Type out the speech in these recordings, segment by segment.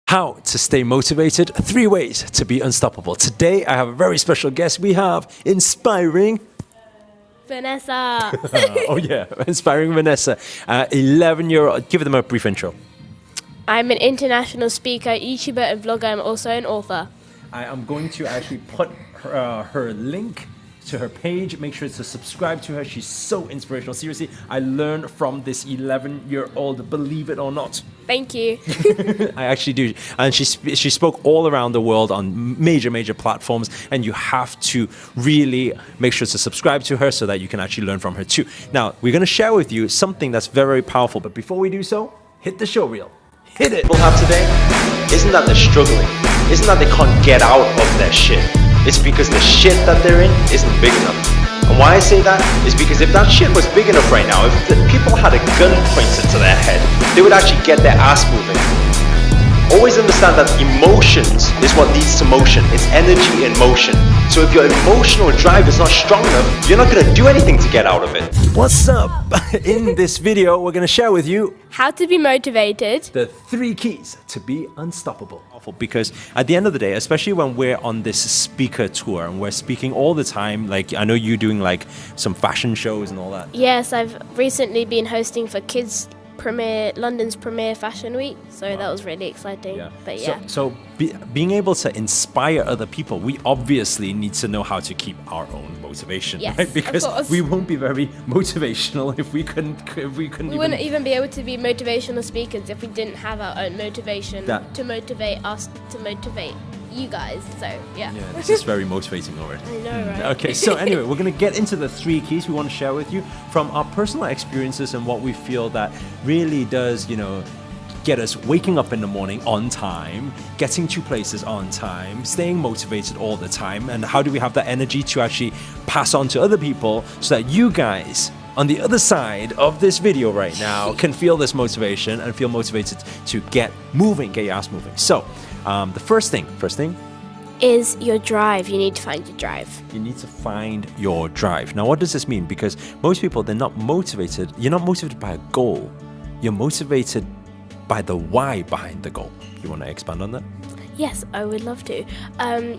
How to stay motivated, 3 ways to be unstoppable. Today, I have a very special guest. We have inspiring... Vanessa. Inspiring Vanessa, 11-year-old. Give them a brief intro. I'm an international speaker, YouTuber, and vlogger. I'm also an author. I am going to actually put her link to her page. Make sure to subscribe to her. She's so inspirational. Seriously, I learned from this 11-year-old, believe it or not. Thank you. I actually do. And she spoke all around the world on major platforms, and you have to really make sure to subscribe to her so that you can actually learn from her too. Now, we're going to share with you something that's very powerful, but before we do so, hit the show reel. Hit it. People have today isn't that they're struggling, isn't that they can't get out of their shit. It's because the shit that they're in isn't big enough. And why I say that is because if that shit was big enough right now, if the people had a gun pointed to their head, they would actually get their ass moving. Always understand that emotions is what leads to motion. It's energy in motion. So if your emotional drive is not strong enough, you're not going to do anything to get out of it. What's up? In this video, we're going to share with you How to be motivated. the 3 keys to be unstoppable. Because at the end of the day, especially when we're on this speaker tour and we're speaking all the time, like I know you're doing like some fashion shows and all that. Yes, I've recently been hosting for London's premier fashion week, so that was really exciting. But yeah. So being able to inspire other people, we obviously need to know how to keep our own motivation, Yes, right? Because of course. we won't be very motivational if we couldn't. We wouldn't even be able to be motivational speakers if we didn't have our own motivation to motivate us, to motivate you guys. So yeah. Yeah, this is very motivating already. I know, right? Okay, so anyway, we're going to get into the 3 keys we want to share with you from our personal experiences and what we feel that really does, get us waking up in the morning on time, getting to places on time, staying motivated all the time, and how do we have that energy to actually pass on to other people so that you guys on the other side of this video right now can feel this motivation and feel motivated to get moving, get your ass moving. So the first thing Is your drive. You need to find your drive. you need to find your drive. Now, what does this mean? Because most people, they're not motivated. You're not motivated by a goal. You're motivated by the why behind the goal. You want to expand on that? Yes, I would love to.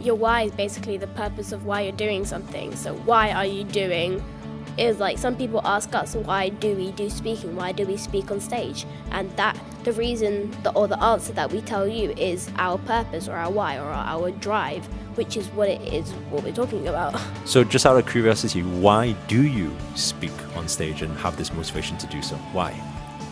Your why is basically the purpose of why you're doing something. So why are you doing is like some people ask us, why do we do speaking? Why do we speak on stage? And that the reason or the answer that we tell you is our purpose or our why or our drive, which is what we're talking about. So just out of curiosity, why do you speak on stage and have this motivation to do so? Why?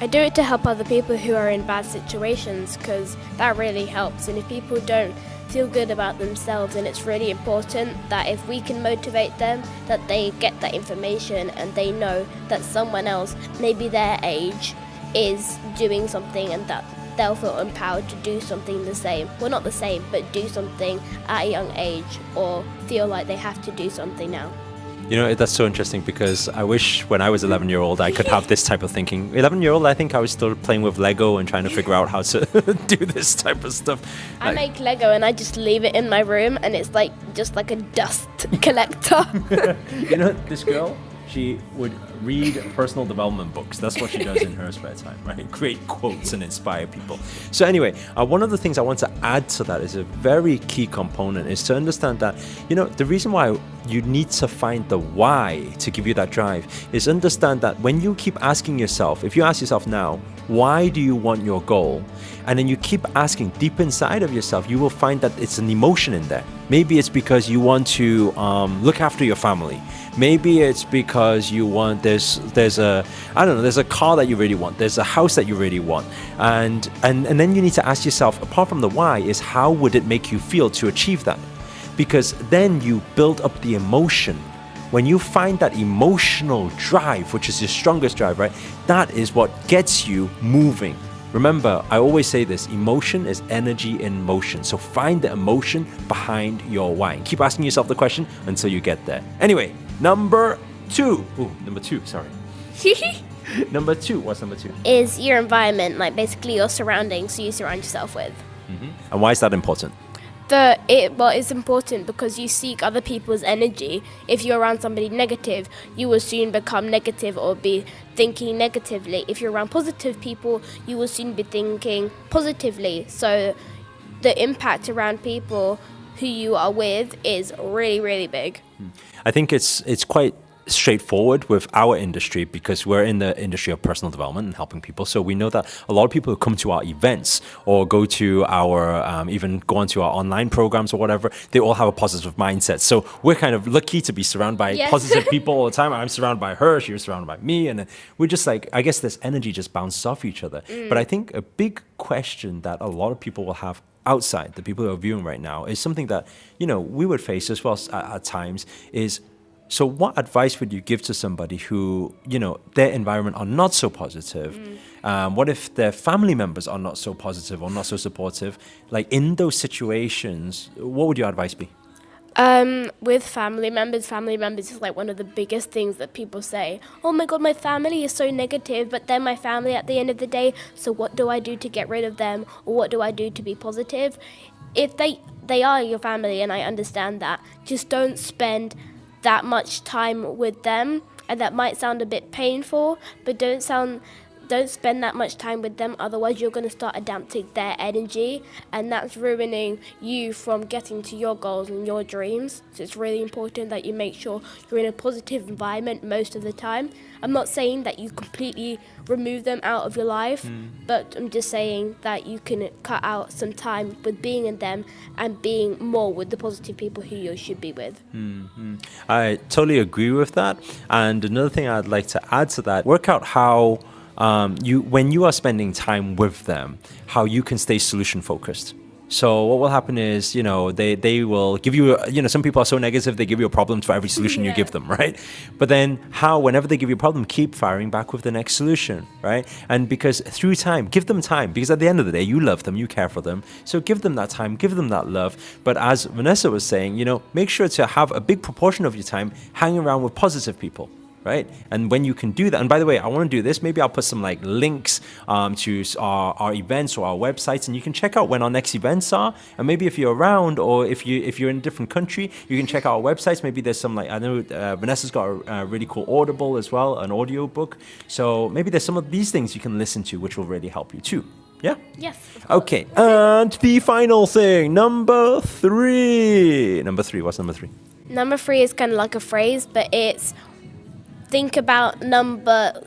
I do it to help other people who are in bad situations because that really helps. And if people don't feel good about themselves, and it's really important that if we can motivate them, that they get that information and they know that someone else, maybe their age, is doing something and that they'll feel empowered to do something the same. Well, not the same, but do something at a young age or feel like they have to do something now. That's so interesting because I wish when I was 11-year-old I could have this type of thinking. 11-year-old, I think I was still playing with Lego and trying to figure out how to do this type of stuff. I make Lego and I just leave it in my room and it's just like a dust collector. This girl, she would read personal development books. That's what she does in her spare time, right? Create quotes and inspire people. So anyway, one of the things I want to add to that is a very key component is to understand that, the reason why you need to find the why to give you that drive is understand that when you keep asking yourself, if you ask yourself now, why do you want your goal? And then you keep asking deep inside of yourself, you will find that it's an emotion in there. Maybe it's because you want to look after your family. Maybe it's because you want there's a car that you really want. There's a house that you really want. And then you need to ask yourself, apart from the why, is how would it make you feel to achieve that? Because then you build up the emotion. When you find that emotional drive, which is your strongest drive, right? That is what gets you moving. Remember, I always say this, emotion is energy in motion. So find the emotion behind your why. And keep asking yourself the question until you get there. Anyway, number 2. Sorry. Number 2, what's number 2? Is your environment, like basically your surroundings, who you surround yourself with. And why is that important? It's important because you seek other people's energy. If you're around somebody negative, you will soon become negative or be thinking negatively. If you're around positive people, you will soon be thinking positively. So the impact around people who you are with is really, really big. I think it's quite straightforward with our industry because we're in the industry of personal development and helping people. So we know that a lot of people who come to our events or go to our, even go onto our online programs or whatever, they all have a positive mindset. So we're kind of lucky to be surrounded by positive people all the time. I'm surrounded by her, she's surrounded by me. And we're just like, I guess this energy just bounces off each other. But I think a big question that a lot of people will have outside, the people who are viewing right now, is something that, we would face as well at times is, so what advice would you give to somebody who, their environment are not so positive? What if their family members are not so positive or not so supportive? Like in those situations, what would your advice be? With family members is like one of the biggest things that people say. Oh my God, my family is so negative, but they're my family at the end of the day. So what do I do to get rid of them? Or what do I do to be positive? If they are your family, and I understand that, just don't spend that much time with them. And that might sound a bit painful, but don't spend that much time with them, otherwise you're going to start adapting their energy, and that's ruining you from getting to your goals and your dreams. So it's really important that you make sure you're in a positive environment most of the time. I'm not saying that you completely remove them out of your life, but I'm just saying that you can cut out some time with being in them and being more with the positive people who you should be with. I totally agree with that. And another thing I'd like to add to that, work out how when you are spending time with them, how you can stay solution focused. So what will happen is, they will give you, some people are so negative, they give you a problem for every solution you give them, right? But then whenever they give you a problem, keep firing back with the next solution, right? And because through time, give them time, because at the end of the day, you love them, you care for them. So give them that time, give them that love. But as Vanessa was saying, make sure to have a big proportion of your time hanging around with positive people. Right? And when you can do that, and by the way, I want to do this, maybe I'll put some links to our events or our websites, and you can check out when our next events are. And maybe if you're around, or if you're in a different country, you can check out our websites. Maybe there's some I know Vanessa's got a really cool Audible as well, an audio book. So maybe there's some of these things you can listen to, which will really help you too. Yeah? Yes. Okay. And the final thing, number 3. What's number 3? Number 3 is kind of like a phrase, but it's think about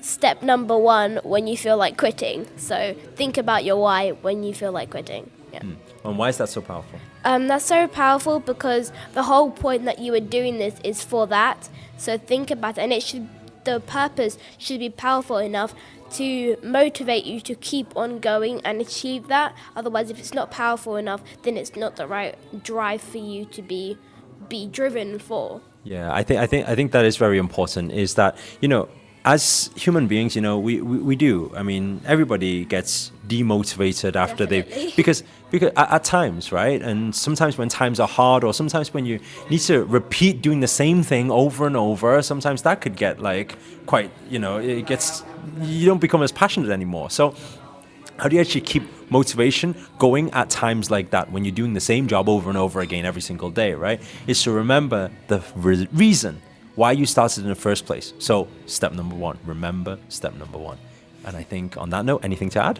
step number 1 when you feel like quitting. So think about your why when you feel like quitting. Yeah. And why is that so powerful? That's so powerful because the whole point that you are doing this is for that. So think about it, and the purpose should be powerful enough to motivate you to keep on going and achieve that. Otherwise, if it's not powerful enough, then it's not the right drive for you to be driven for. Yeah, I think that is very important, is that, as human beings, we do. I mean, everybody gets demotivated after because at times, right? And sometimes when times are hard, or sometimes when you need to repeat doing the same thing over and over, sometimes that could get quite, you don't become as passionate anymore. So how do you actually keep motivation going at times like that when you're doing the same job over and over again every single day, right? Is to remember the reason why you started in the first place. So step number 1, remember step number 1. And I think on that note, anything to add?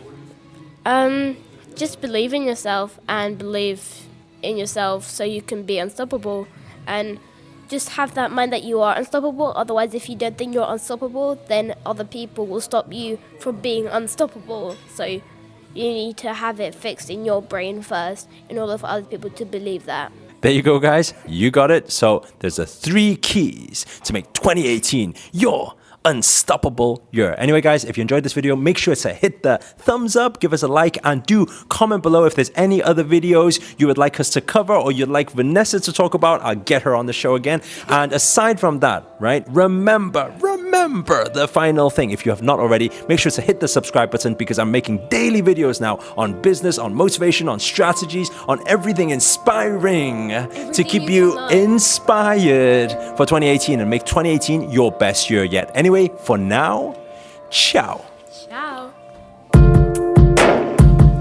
Just believe in yourself and believe in yourself so you can be unstoppable, and just have that mind that you are unstoppable. Otherwise, if you don't think you're unstoppable, then other people will stop you from being unstoppable. So you need to have it fixed in your brain first in order for other people to believe that. There you go, guys. You got it. So there's the 3 keys to make 2018 your unstoppable year. Anyway, guys, if you enjoyed this video, make sure to hit the thumbs up, give us a like, and do comment below if there's any other videos you would like us to cover or you'd like Vanessa to talk about. I'll get her on the show again. And aside from that, right, remember the final thing. If you have not already, make sure to hit the subscribe button, because I'm making daily videos now on business, on motivation, on strategies, on everything inspiring to keep you inspired for 2018 and make 2018 your best year yet. Anyway, for now, ciao.